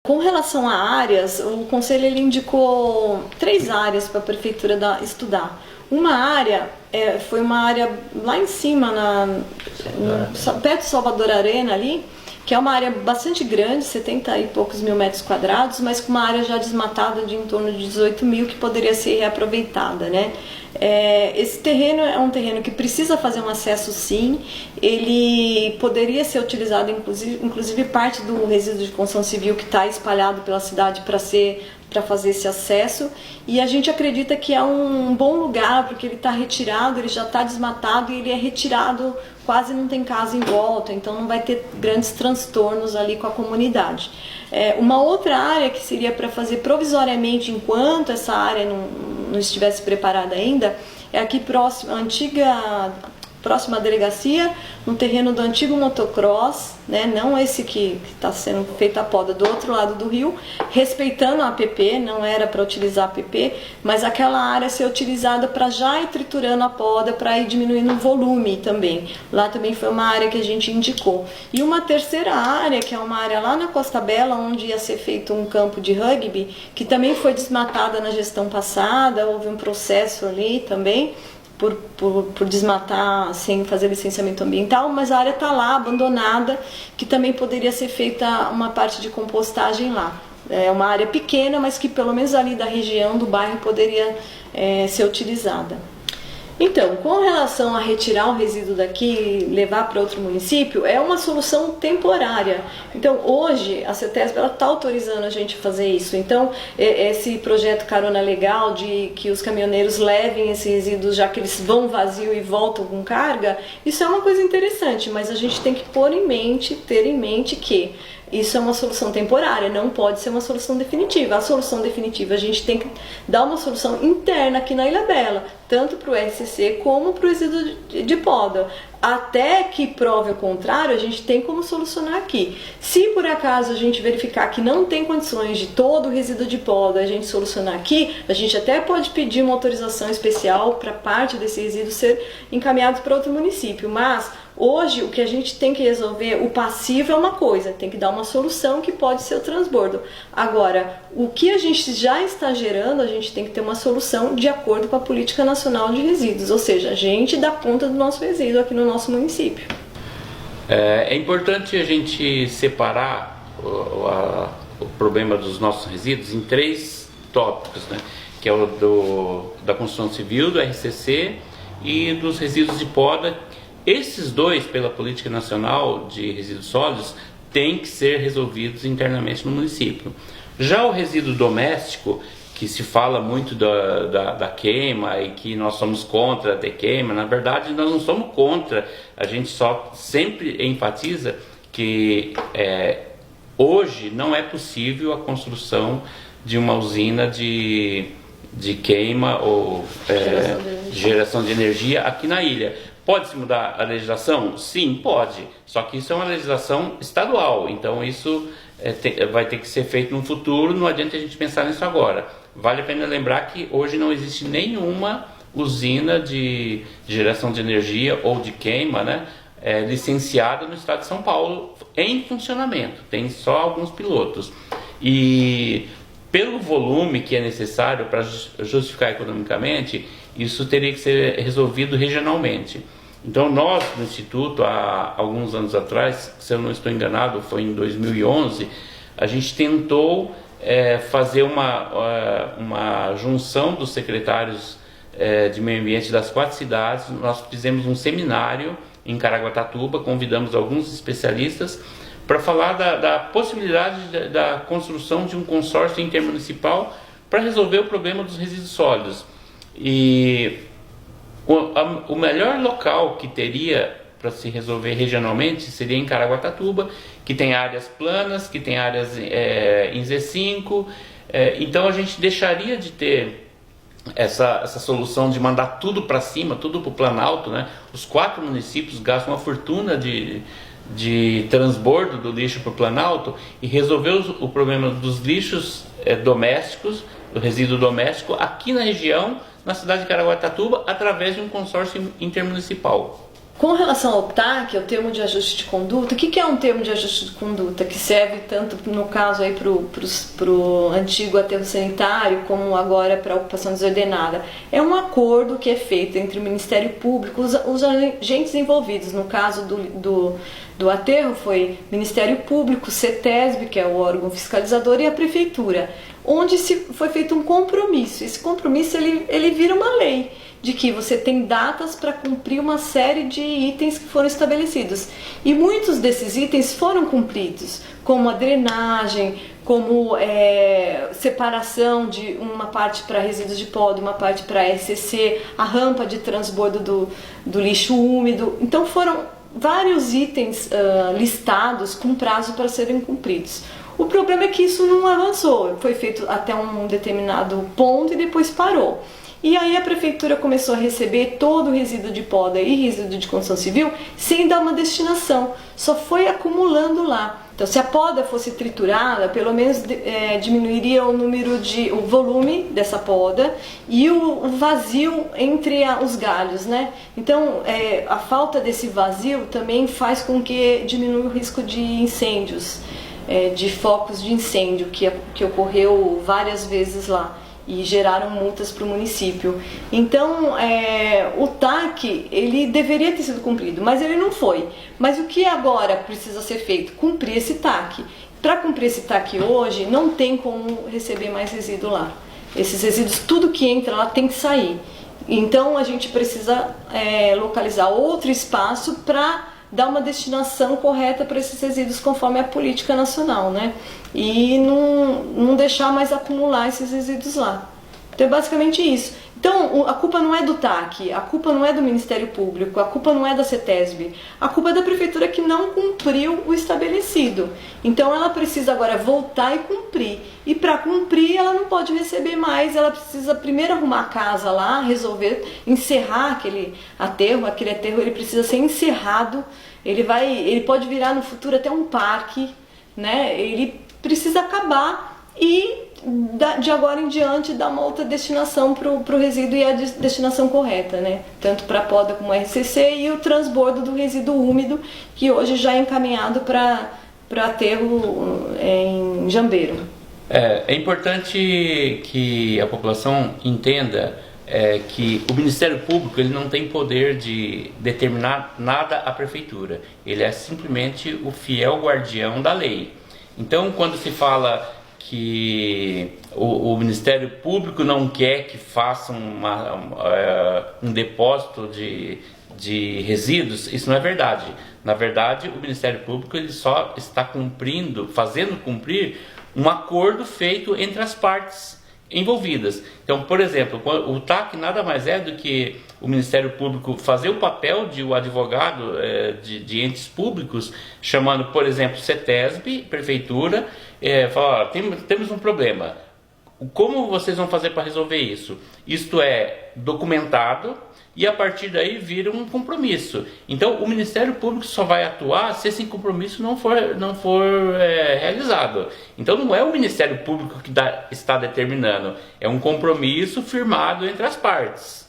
Com relação a áreas, o Conselho ele indicou 3 áreas para a Prefeitura estudar. Uma área foi uma área lá em cima, perto de Salvador Arena ali, que é uma área bastante grande, 70 e poucos mil metros quadrados, mas com uma área já desmatada de em torno de 18 mil que poderia ser reaproveitada, né? Esse terreno é um terreno que precisa fazer um acesso, sim. Ele poderia ser utilizado, inclusive parte do resíduo de construção civil que está espalhado pela cidade para fazer esse acesso, e a gente acredita que é um bom lugar porque ele está retirado, ele já está desmatado e ele é retirado, quase não tem casa em volta, então não vai ter grandes transtornos ali com a comunidade. Uma outra área que seria para fazer provisoriamente enquanto essa área não estivesse preparada ainda é aqui próximo, próxima à delegacia, no terreno do antigo motocross, né? Não esse que está sendo feita a poda do outro lado do rio, respeitando a APP, não era para utilizar a APP, mas aquela área ser utilizada para já ir triturando a poda, para ir diminuindo o volume também. Lá também foi uma área que a gente indicou. E uma terceira área, que é uma área lá na Costa Bela, onde ia ser feito um campo de rugby, que também foi desmatada na gestão passada, houve um processo ali também, por desmatar sem fazer licenciamento ambiental, mas a área está lá, abandonada, que também poderia ser feita uma parte de compostagem lá. É uma área pequena, mas que pelo menos ali da região do bairro poderia ser utilizada. Então, com relação a retirar o resíduo daqui e levar para outro município, é uma solução temporária. Então, hoje, a CETESB está autorizando a gente a fazer isso. Então, esse projeto Carona Legal, de que os caminhoneiros levem esse resíduo, já que eles vão vazio e voltam com carga, isso é uma coisa interessante, mas a gente tem que ter em mente que isso é uma solução temporária, não pode ser uma solução definitiva. A solução definitiva, a gente tem que dar uma solução interna aqui na Ilhabela, tanto para o RCC como para o resíduo de poda. Até que prove o contrário, a gente tem como solucionar aqui. Se por acaso a gente verificar que não tem condições de todo o resíduo de poda a gente solucionar aqui, a gente até pode pedir uma autorização especial para parte desse resíduo ser encaminhado para outro município. Mas hoje o que a gente tem que resolver, o passivo é uma coisa, tem que dar uma solução que pode ser o transbordo. Agora, o que a gente já está gerando, a gente tem que ter uma solução de acordo com a Política Nacional de Resíduos, ou seja, a gente dá conta do nosso resíduo aqui no nosso município. É importante a gente separar o problema dos nossos resíduos em 3 tópicos, né? Que é o da construção civil, do RCC e dos resíduos de poda. Esses 2, pela Política Nacional de Resíduos Sólidos, têm que ser resolvidos internamente no município. Já o resíduo doméstico, que se fala muito da queima e que nós somos contra a queima, na verdade nós não somos contra, a gente só sempre enfatiza que hoje não é possível a construção de uma usina de queima ou geração de energia aqui na ilha. Pode-se mudar a legislação? Sim, pode, só que isso é uma legislação estadual, então isso vai ter que ser feito no futuro, não adianta a gente pensar nisso agora. Vale a pena lembrar que hoje não existe nenhuma usina de geração de energia ou de queima, né, licenciada no estado de São Paulo em funcionamento, tem só alguns pilotos. E pelo volume que é necessário para justificar economicamente, isso teria que ser resolvido regionalmente. Então nós no Instituto, há alguns anos atrás, se eu não estou enganado, foi em 2011, a gente tentou fazer uma junção dos secretários de meio ambiente das 4 cidades. Nós fizemos um seminário em Caraguatatuba, convidamos alguns especialistas para falar da possibilidade da construção de um consórcio intermunicipal para resolver o problema dos resíduos sólidos. E o melhor local que teria para se resolver regionalmente seria em Caraguatatuba, que tem áreas planas, que tem áreas em Z5, então a gente deixaria de ter essa solução de mandar tudo para cima, tudo para o Planalto, né? Os 4 municípios gastam uma fortuna de transbordo do lixo para o Planalto, e resolver o problema dos lixos domésticos, do resíduo doméstico, aqui na região, na cidade de Caraguatatuba, através de um consórcio intermunicipal. Com relação ao TAC, o termo de ajuste de conduta, o que é um termo de ajuste de conduta que serve tanto no caso aí para o antigo aterro sanitário como agora para a ocupação desordenada? É um acordo que é feito entre o Ministério Público, os agentes envolvidos. No caso do aterro foi Ministério Público, CETESB, que é o órgão fiscalizador, e a Prefeitura, onde foi feito um compromisso. Esse compromisso ele vira uma lei, de que você tem datas para cumprir uma série de itens que foram estabelecidos. E muitos desses itens foram cumpridos, como a drenagem, como separação de uma parte para resíduos de pó, de uma parte para SCC, a rampa de transbordo do lixo úmido. Então foram vários itens listados com prazo para serem cumpridos. O problema é que isso não avançou, foi feito até um determinado ponto e depois parou. E aí a prefeitura começou a receber todo o resíduo de poda e resíduo de construção civil sem dar uma destinação, só foi acumulando lá. Então, se a poda fosse triturada, pelo menos diminuiria o volume dessa poda e o vazio entre os galhos, né? Então, a falta desse vazio também faz com que diminua o risco de incêndios, de focos de incêndio que ocorreu várias vezes lá e geraram multas para o município. Então, o TAC, ele deveria ter sido cumprido, mas ele não foi. Mas o que agora precisa ser feito? Cumprir esse TAC. Para cumprir esse TAC hoje, não tem como receber mais resíduo lá. Esses resíduos, tudo que entra lá tem que sair. Então, a gente precisa localizar outro espaço para dar uma destinação correta para esses resíduos conforme a política nacional, né? E não deixar mais acumular esses resíduos lá. Então é basicamente isso. Então a culpa não é do TAC, a culpa não é do Ministério Público, a culpa não é da CETESB, a culpa é da Prefeitura que não cumpriu o estabelecido. Então ela precisa agora voltar e cumprir. E para cumprir ela não pode receber mais, ela precisa primeiro arrumar a casa lá, resolver, encerrar aquele aterro ele precisa ser encerrado, ele pode virar no futuro até um parque, né? Ele precisa acabar e de agora em diante dar uma outra destinação para o resíduo e a destinação correta, né? Tanto para a poda como RCC e o transbordo do resíduo úmido, que hoje já é encaminhado para aterro em Jambeiro. É importante que a população entenda que o Ministério Público ele não tem poder de determinar nada à Prefeitura. Ele é simplesmente o fiel guardião da lei. Então, quando se fala que o Ministério Público não quer que façam um depósito de resíduos, isso não é verdade. Na verdade, o Ministério Público ele só está fazendo cumprir um acordo feito entre as partes envolvidas. Então, por exemplo, o TAC nada mais é do que o Ministério Público fazer o papel de o advogado de entes públicos, chamando, por exemplo, CETESB, Prefeitura, falar, temos um problema. Como vocês vão fazer para resolver isso? Isto é documentado e a partir daí vira um compromisso. Então o Ministério Público só vai atuar se esse compromisso não for realizado. Então não é o Ministério Público que está determinando, é um compromisso firmado entre as partes.